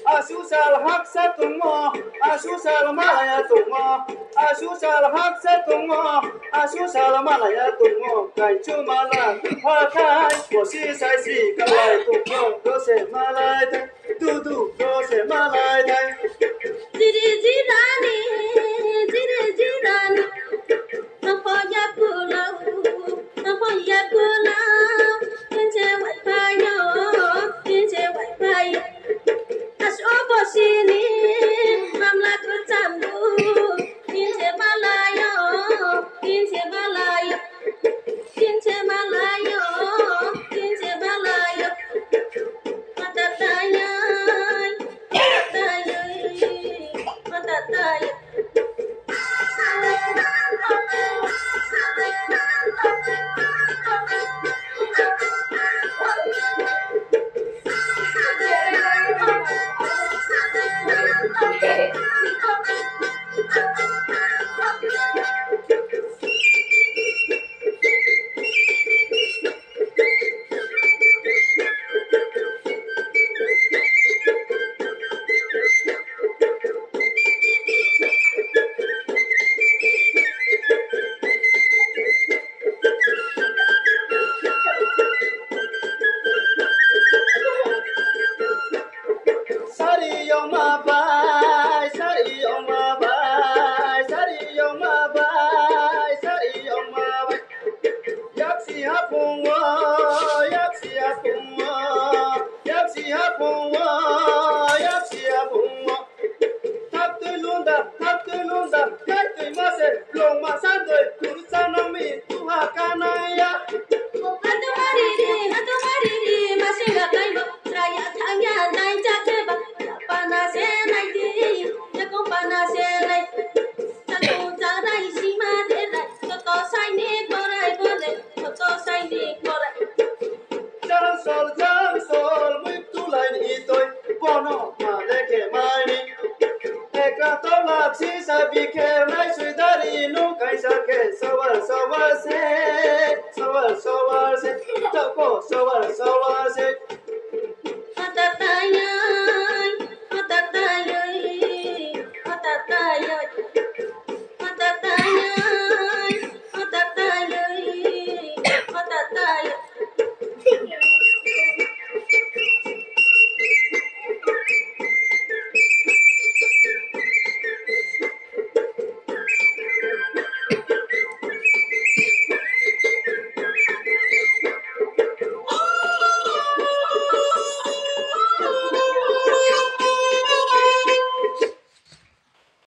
Asusal hak satungo, asusal malaya tungo, asusal hak satungo, asusal malaya tungo, kai chumala hakai, posi sai si kalai tungo, dose malai tai, dudu dose malai tai. Jiri jirani, jiri jirani, nampo ya pulau, pinche wifi pinche wifi. Aso bosini, mamla kutambu, pinche malayo, pinche malayo, pinche malayo, pinche malayo. Matataya, matataya, matataya. Sari yo ma ba